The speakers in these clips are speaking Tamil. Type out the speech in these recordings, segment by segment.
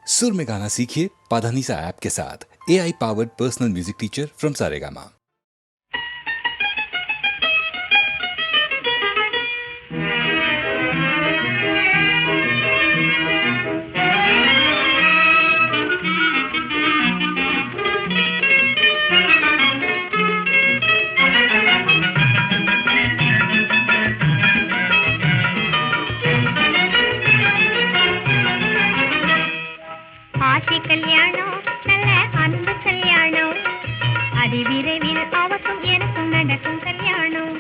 सुर में गाना सीखिए पाधानीसा ऐप के साथ। AI powered personal music teacher from Saregama. ஆசை கல்யாணம் நல்ல அன்பு கல்யாணம் அதிவிரைவில் அவக்கும் எனக்கும் நடக்கும் கல்யாணம்.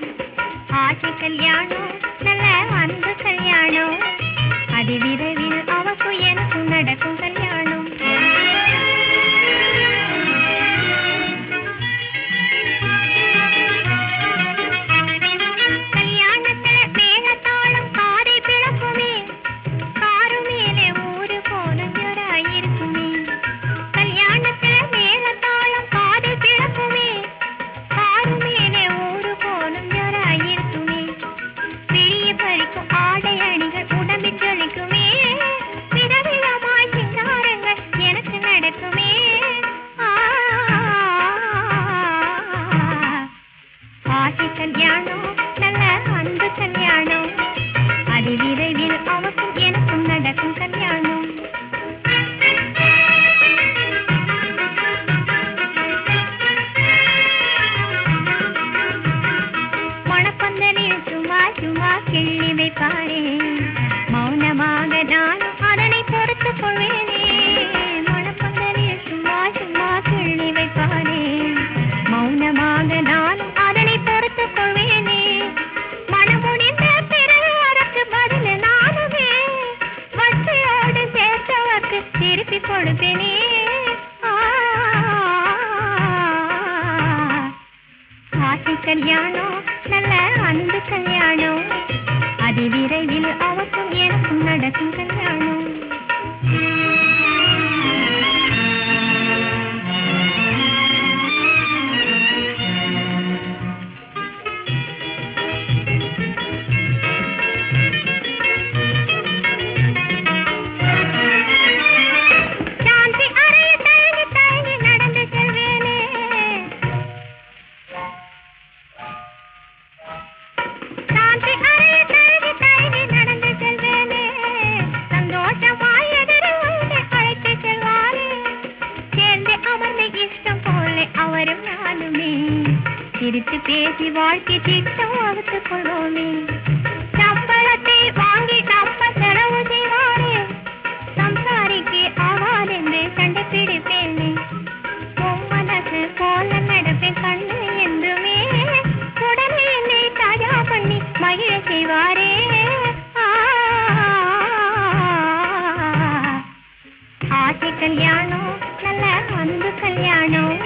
ஆசை கல்யாணம் நல்ல அன்பு கல்யாணம் அதிவிரைவில் அவக்கும் எனக்கும் நடக்கும் கல்யாணம். கல்யாணத்துல மேளதாளம் காதை பிளக்குமே, காரு மேலே ஊரு போன இருக்குமே. கல்யாணத்துல மேளதாளம் காது பிளக்குமே, காரு மேலே ஊரு போனும் இருக்குமே. வெளிய பறிக்கும் ஆடை அணிகள் உடம்பு ஜொலிக்குமே, விதவிதமாய் சிங்காரங்கள் எனக்கு நடக்குமே. ஆசை கல்யாணம் நல்ல அன்பு கல்யாணம் அதிவிரைவில் அவக்கும் எனக்கும் நடக்கும் கல்யாணம். மணப்பந்தலில் சும்மா சும்மா கிள்ளி வைப்பாரே, மௌனமாக நானும் அதனை பொறுத்துக் கொள்வேனே. மணப்பந்தலில் சும்மா சும்மா கிள்ளி வைப்பாரே, மௌனமாக நானும் அதனை பொறுத்துக் கொள்வேனே. மனமுடிந்த பிறகு அதற்கு பதில் நானுமே வட்டியோடு சேர்த்தவர்க்கு திருப்பி கொடுப்பேனே. ஆசை கல்யாணம் நல்ல அன்பு கல்யாணம் அதிவிரைவில் அவக்கும் எனக்கும் நடக்கும் கல்யாணம். சாந்தி அறையில் தயங்கி தயங்கி நடந்து செல்வேனே, சாந்தி அறையில் தயங்கி தயங்கி நடந்து செல்வேனே. சந்தோஷமாய் எதிரே வந்து அழைத்து செல்வாரே, சேர்ந்து அமர்ந்து இஷ்டம் போல அவரும் நானுமே சிரித்து பேசி வாழ்க்கை திட்டம் வகுத்துக் கொள்வோமே. சம்பளத்தை வாங்கி நம்ம செலவு செய்வாரே, சம்சாரிக்கு ஆவாதென்று சண்டை பிடிப்பேனே. மனசு போல நடப்பேன் கண்ணு என்றுமே, உடனே என்னை தாஜா பண்ணி மகிழ செய்வாரே. ஆசை கல்யாணம் நல்ல அன்பு கல்யாணம்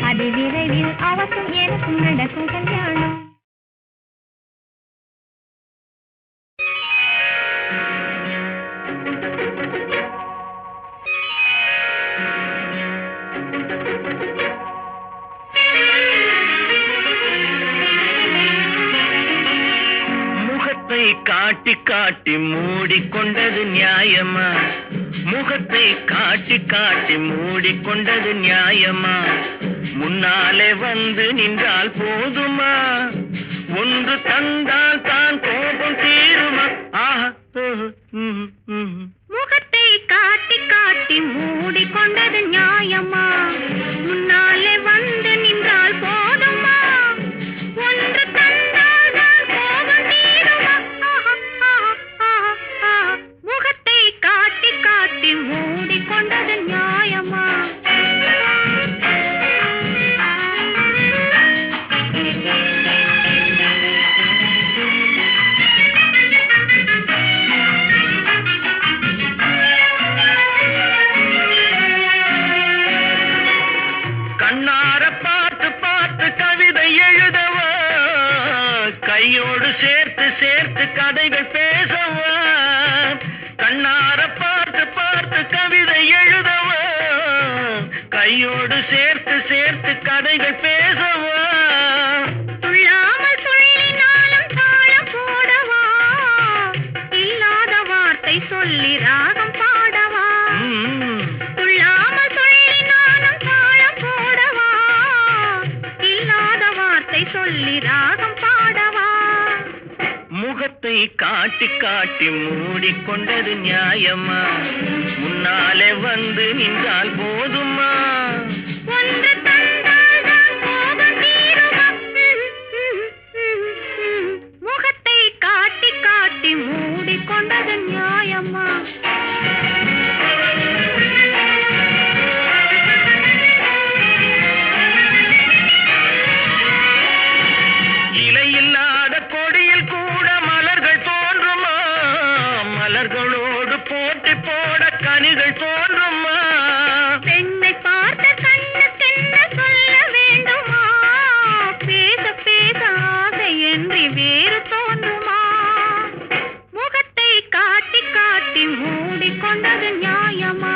அதிவிரைவில் அவக்கும் எனக்கும் நடக்கும் கல்யாணம். முகத்தை காட்டி காட்டி மூடிக்கொண்டது நியாயமா? முகத்தை காட்டி காட்டி மூடிக்கொண்டது நியாயமா? முன்னாலே வந்து நின்றால் போதுமா? ஒன்று தந்தால் தான் கோபம் தீருமா? ஆஹா. முகத்தை காட்டி காட்டி மூடிக்கொண்டது நியாயமா? முன்னாலே வந்து நின்றால் போதுமா? ஒன்று தந்தால் தான் கோபம் தீருமா? முகத்தை காட்டி காட்டி மூடிக்கொண்டது நியாயமா? கண்ணார பார்த்து பார்த்து கவிதை எழுதவா, கையோடு சேர்த்து சேர்த்து கதைகள் பேசவா? கண்ணார பார்த்து பார்த்து கவிதை எழுதவா, கையோடு சேர்த்து சேர்த்து கதைகள் பேசவா? துள்ளாமல் சொல்லினாலும் தாளம் போடவா, இல்லாத வார்த்தை சொல்லி ராகம் பாடவா? காட்டி காட்டி மூடிக்கொண்டது நியாயமா? முன்னாலே வந்து நின்றால் போதுமா? ஒன்று தந்தால்தான் கோபம் தீருமா? முகத்தை காட்டி காட்டி மூடிக்கொண்டது நியாயமா? இலையில்லாத கொடியில் கூட மலர்கள் தோன்றுமா? மலர்களோடு போட்டி போட கனிகள் தோன்றுமா? பெண்ணை பார்த்த கண்ணுக்கென்ன சொல்ல வேண்டுமா? பேச பேச ஆசை என்று வேறு தோன்றுமா? முகத்தை காட்டி காட்டி மூடிக்கொண்டது நியாயமா?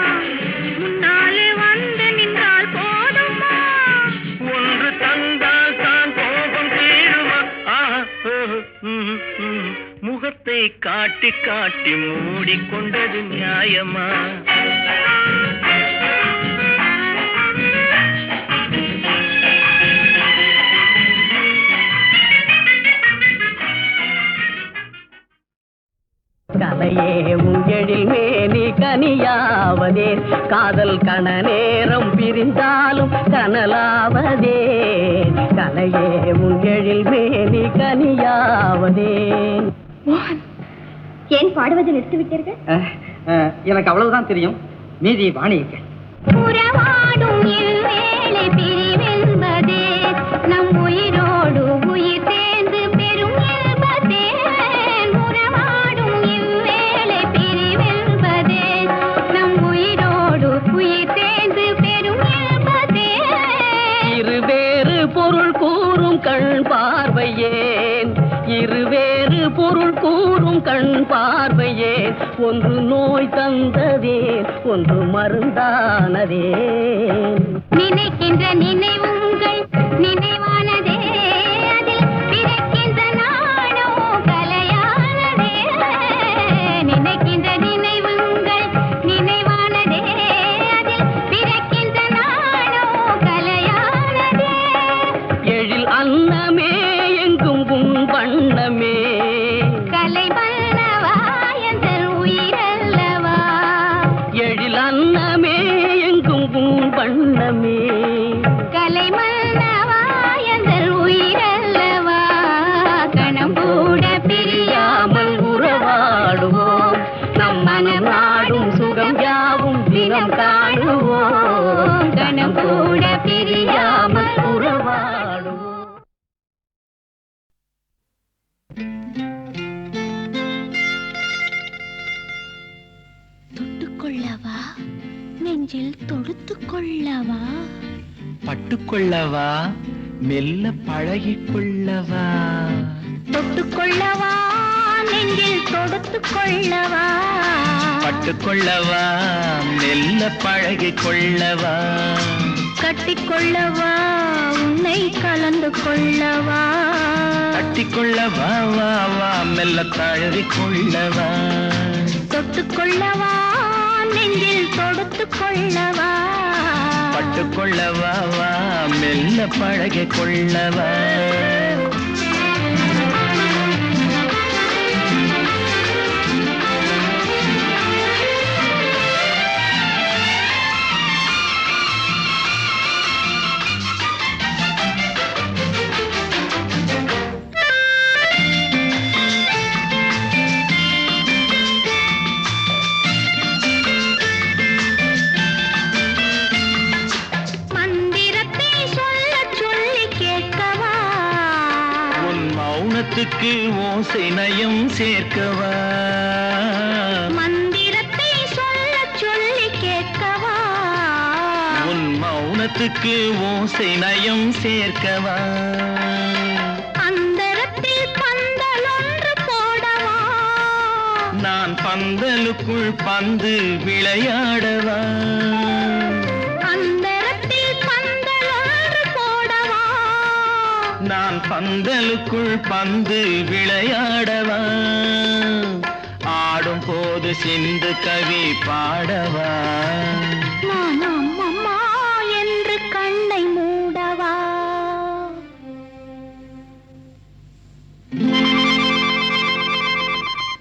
முன்னாலே வந்து நின்றால் போதுமா? ஒன்று தந்தால் தான் கோபம் தீருமா? முகத்தை காட்டி காட்டி மூடிக்கொண்டது நியாயமா? கலையே உங்கெழில் மேனி கனியாவதே, காதல் கண நேரம் பிரிந்தாலும் கனலாவதே. கலையே உங்கெழில் மேனி கனியாவதே. மோகன், ஏன் பாடுவதை நிறுத்திவிட்டீர்கள்? எனக்கு அவ்வளவுதான் தெரியும், மீதி வாணிக்கு. உறவாடும் இவ்வேளை பிரிவென்பதே, நம் உயிரோடு உயிர் சேர்ந்து பெரும் என்பதே. உறவாடும் இவ்வேளை பிரிவென்பதே, நம் உயிரோடு உயிர் சேர்ந்து பெரும் என்பதே. இருவேறு பொருள் கூறும் கண் பார்வையேன், இருவேறு பொருள் கூறும் கண் பார்வையேன். ஒன்று நோய் தந்ததே, ஒன்று மருந்தானதே. நினைக்கின்ற நினைவுங்கள் நினைவானதே, அதில் பிறக்கின்ற நாடோ கலையானதே. நினைக்கின்ற நினைவுங்கள் நினைவானதே, அதில் பிறக்கின்ற நாடோ கலையானதே. எழில் அன்னமே எங்கும் உன் வண்ணமே, கலை வல்லவா எந்தன் உயிரல்லவா? எழில் அன்னமே எங்கும் உன் வண்ணமே. கலை மன்னவா எந்தன் உயிரல்லவா? கணம் கூட பிரியாமல் உறவாடுவோம், நம் மனம் நாடும் சுகம் யாவும் தினம் காணுவோம். கணம் கூட பிரியாமல் உறவாடுவோம். தொட்டுக்கொள்ளவா, நெஞ்சில் தொடுத்துக் கொள்ளவா? பட்டுக்கொள்ளவா, மெல்ல பழகிக்கொள்ளவா? தொட்டுக்கொள்ளவா, நெஞ்சில் தொடுத்துக் கொள்ளவா? பட்டுக்கொள்ளவா, மெல்ல பழகிக்கொள்ளவா? கட்டிக்கொள்ளவா, உன்னை கலந்து கொள்ளவா? கட்டிக்கொள்ளவா, வா வா மெல்ல தழுவிக்கொள்ளவா? தொட்டுக்கொள்ளவா, நெஞ்சில் தொடுத்துக் கொள்ளவா? பட்டுக்கொள்ளவா, வா மெல்ல பழகிக்கொள்ளவா? மந்திரத்தை சொல்லச் சொல்லி கேட்கவா? உன் மௌனத்துக்கு ஓசை நயம் சேர்க்கவா? மந்திரத்தை சொல்லச் சொல்லி கேட்கவா? உன் மௌனத்துக்கு ஓசை நயம் சேர்க்கவா? அந்தரத்தில் பந்தல் ஒன்று போடவா? நான் பந்தலுக்குள் பந்து விளையாடவா? அந்தரத்தில் பந்தல் ஒன்று போடவா? நான் பந்தலுக்குள் பந்து விளையாடவா? ஆடும் போது சிந்து கவி பாடவா? நான் அம்மம்மா என்று கண்ணை மூடவா?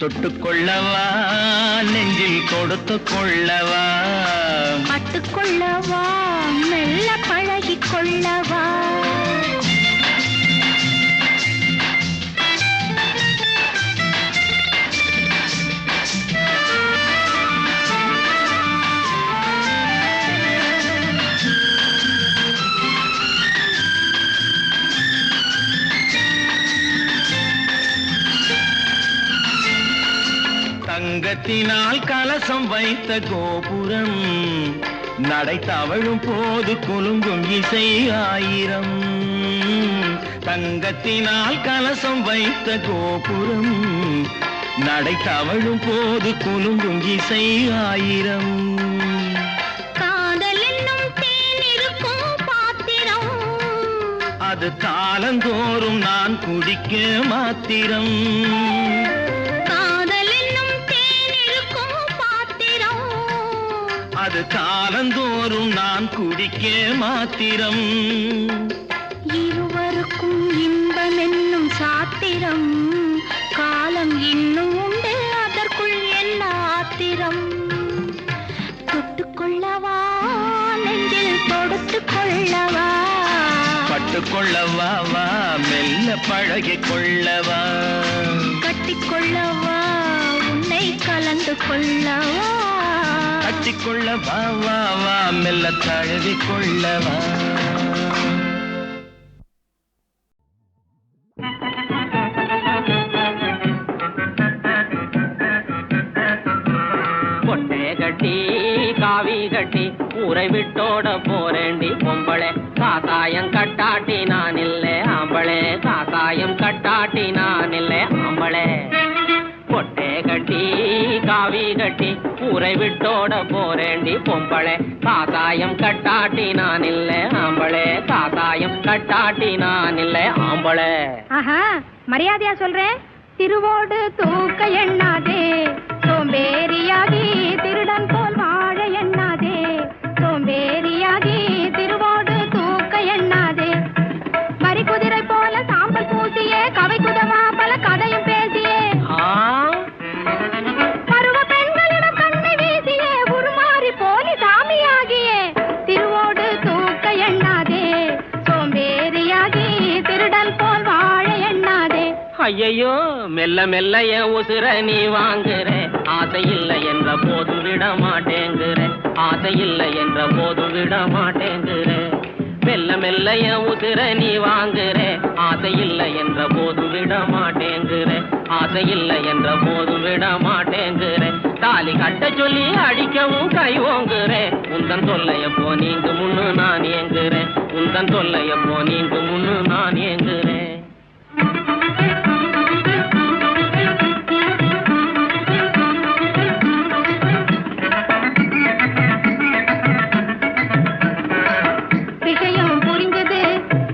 தொட்டுக்கொள்ளவா நெஞ்சில் கொடுத்து கொள்ளவா பட்டுக்கொள்ளவா மெல்ல பழகிக் கொள்ளவா தங்கத்தினால் கலசம் வைத்த கோபுரம் நடை தவழும் போது குலுங்கும் இசை ஆயிரம். தங்கத்தினால் கலசம் வைத்த கோபுரம் நடை தவழும் போது குலுங்கும் இசை ஆயிரம். காதல் என்னும் தேனிருக்கும் பாத்திரம் அது காலந்தோறும் நான் குடிக்க மாத்திரம். அது காலந்தோறும் நான் குடிக்க மாத்திரம். இருவருக்கும் இன்பம் என்னும் சாத்திரம் காலம் இன்னும் உண்டு அதற்குள் என்ன ஆத்திரம். தொட்டுக்கொள்ளவா நெஞ்சில் தொடுத்துக் கொள்ளவா பட்டுக்கொள்ளவா வா மெல்ல பழகிக் கொள்ளவா கட்டிக்கொள்ளவா உன்னை கலந்து கொள்ளவா கட்டிக்கொள்ள வா வா வா மெல்ல தழுவி கொள்ளவா. பொட்டே கட்டி காவி கட்டி ஊரை விட்டோட போறேண்டி பொம்பளை காசாயம் கட்டாட்டி நான் இல்லை ஆம்பளை காசாயம் கட்டாட்டி நான் இல்லை ஆம்பளை. பொட்டே கட்டி காவி கட்டி ஊரை விட்டோட போறேண்டி பொம்பளை காசாயம் கட்டாட்டி நான் இல்லை ஆம்பளை காசாயம் கட்டாட்டி நான் இல்லை ஆம்பளை. ஆஹா, மரியாதையா சொல்றேன். திருவோடு தூக்க எண்ணாதே சோம்பேறியாகி திருடன் போல் வாழ எண்ணாதே சோம்பேறியாகி திருவோடு தூக்க எண்ணாதே. மறி குதிரை போல சாம்பல் பூசியே கவை குதமா பல கதையும் பேசியே பருவ பெண்களிடம் கண்ணை வீசியே உருமாறி போலி சாமியாகியே திருவோடு தூக்க எண்ணாதே சோம்பேறியாகி திருடன் போல் வாழ எண்ணாதே. ஐயையோ மெல்ல மெல்ல என் உசுர நீ வாங்குற ஆசை இல்லை என்ற போது விட மாட்டேங்குற ஆசை இல்லை என்ற போது விட மாட்டேங்குற. மெல்ல மெல்ல என் உசுர நீ வாங்குற ஆசை இல்லை என்ற போது விட மாட்டேங்குற ஆசை இல்லை என்ற போது விட மாட்டேங்குற. தாலி கட்ட சொல்லி அடிக்கவும் கை ஓங்குற உந்தன் தொல்லையப்போ நீங்க முன்னு நான் ஏங்குறேன் உந்தன் தொல்லையப்போ நீங்க முன்னு நான் ஏங்குறேன். விஷயம் புரிஞ்சது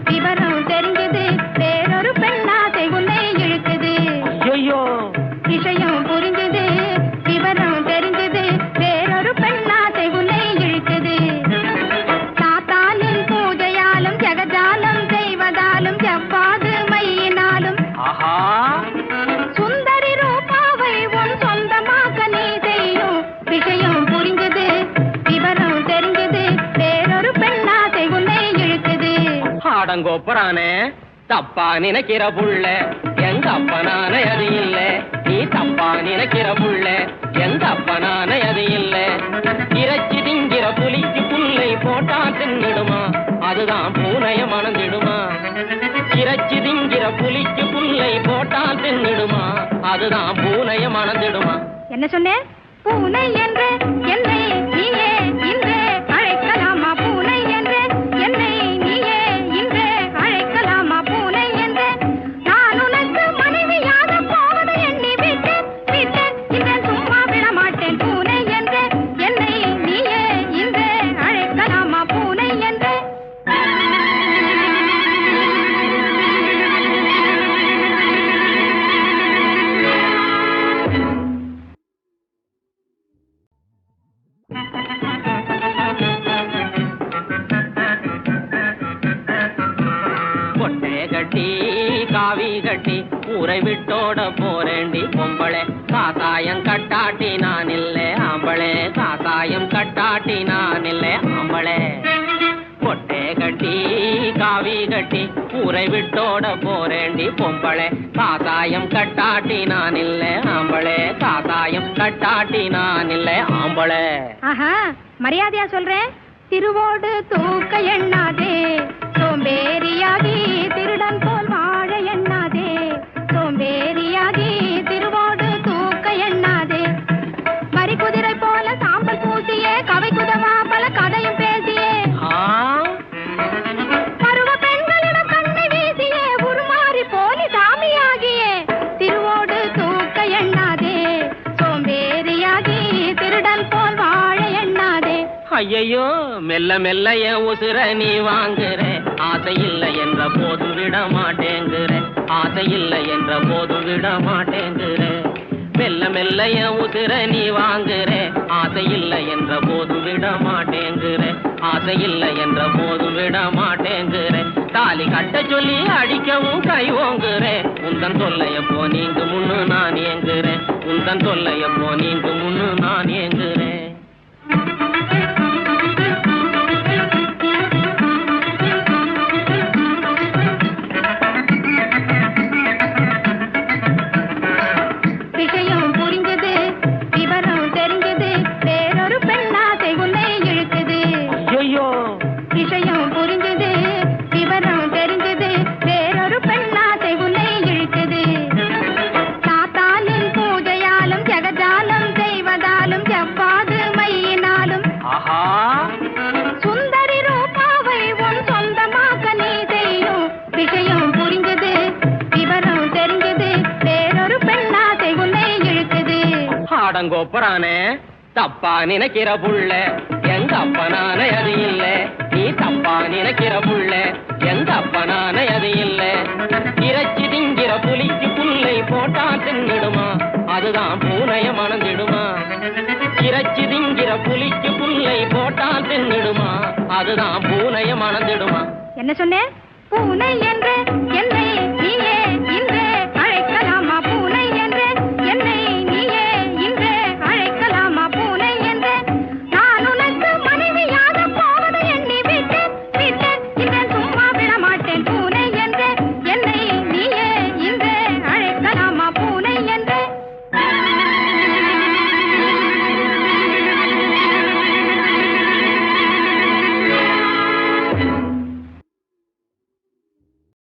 விவரம் தெரிஞ்சது வேறொரு பெண்ணாசை உன்னை இழுக்குது. ஐயோ விஷயம் புரிஞ்சது விவரம் தெரிஞ்சது வேறொரு பெண்ணாசை உன்னை இழுக்குது. சாத்தானின் பூஜையாலும் ஜெகஜாலம் செய்வதாலும் ஜவ்வாது மையினாலும் ஆஹா சுந்தரி ரூபாவை உன் சொந்தமாக நீ செய்யும். விஷயம் புரிஞ்சது விவரம் தெரிஞ்சது வேறொரு பெண்ணாசை உன்னை இழுக்குது. ஆடங்கோப்பரானே தப்பா நினைக்கிற புள்ள எங்க அப்பனானே அது இல்ல நீ தப்பா நினைக்கிற புள்ள எங்க அப்பனானே அது இல்ல. இறைச்சி திங்கிற புலிக்கு புல்லை போட்டா தின்னிடுமா அதுதான் பூனைய மணந்திடுமா. இறைச்சி திங்கிற புலிக்கு புல்லை போட்டா தின்னிடுமா அதுதான் பூனைய மணந்திடுமா. என்ன சொன்னேன்? பூனை என்று என்னை நீயே இன்றே அழைக்கலாமா பூனை என்று என்னை நீயே இன்றே அழைக்கலாமா பூனை என்று நான் உனக்கு மனைவியாக போவது எண்ணி விட்டேன் விட்டேன் இந்த சும்மா விட மாட்டேன். பூனை என்று என்னை நீயே இன்றே அழைக்கலாமா பூனை என்று. பொட்டே கட்டி காவி கட்டி ஊரை விட்டோட போறேண்டி பொம்பளை கட்டாட்டி நான் இல்லை ஆம்பளே காசாயம் கட்டாட்டி நான் இல்லை ஆம்பளே பொட்டே கட்டி காவி கட்டி ஊரை விட்டோட போறேண்டி பொம்பளே காசாயம் கட்டாட்டி நான் இல்லை ஆம்பளே காசாயம் கட்டாட்டி நான் இல்லை ஆம்பளே. ஆஹா, மரியாதையா சொல்றேன். திருவோடு தூக்க எண்ணாதே, சோம்பேறியாகி திருடன் போல் வாழ எண்ணாதே, சோம்பேறியாகி திருவோடு தூக்க எண்ணாதே. மறி குதிரை போல சாம்பல் பூசியே கவை குதவா பல கதையும் பேசியே பருவ பெண்களிடம் கண்ணை வீசியே உருமாறி போலி சாமியாகியே திருவோடு தூக்க எண்ணாதே, சோம்பேறியாகி திருடன் போல் வாழ எண்ணாதே. ஐயையோ மெல்ல மெல்ல என் உசுர நீ வாங்குற ஆசை இல்லை என்ற போது விட மாட்டேங்குற ஆசை இல்லை என்ற போது விட மாட்டேங்குற மெல்ல மெல்ல என் உசுர நீ வாங்குற ஆசை இல்லை என்ற போது விட மாட்டேங்குற ஆசை இல்லை என்ற போது விட மாட்டேங்குற தாலி கட்ட சொல்லி அடிக்கவும் கை ஓங்குற உந்தன் தொல்லையப்போ நீங்க முன்னு நான் ஏங்குறேன் உந்தன் தொல்லையப்போ நீங்க முன்னு நான் ஏங்குறேன். விஷயம் புரிஞ்சது விவரம் தெரிஞ்சது வேறொரு பெண்ணாசை உன்னை இழுக்குது. ஐயோ விஷயம் புரிஞ்சது விவரம் தெரிஞ்சது வேறொரு பெண்ணாசை உன்னை இழுக்குது. சாத்தானின் பூஜையாலும் ஜெகஜாலம் செய்வதாலும் செவ்வாது மையினாலும் ஆஹா சுந்தரி ரூபாவை உன் சொந்தமாக்க நீ செய்யும். விஷயம் புரிஞ்சது விவரம் தெரிஞ்சது வேறொரு பெண்ணாசை உன்னை இழுக்குது. ஆடங்கோப்பரானே தப்பா நினைக்கிற புள்ள எங்க அப்பனான அது இல்ல நீ தப்பா நினைக்கிற புள்ள எங்க அப்பனான அது இல்ல இறைச்சி திங்கிற புலிக்கு புல்லை போட்டா தின்னிடுமா அதுதான் பூனைய மணந்திடுமா இறைச்சி திங்கிற புலிக்கு புல்லை போட்டா தின்னிடுமா அதுதான் பூனைய மணந்திடுமா. என்ன சொன்னேன்? பூனை என்று என்னை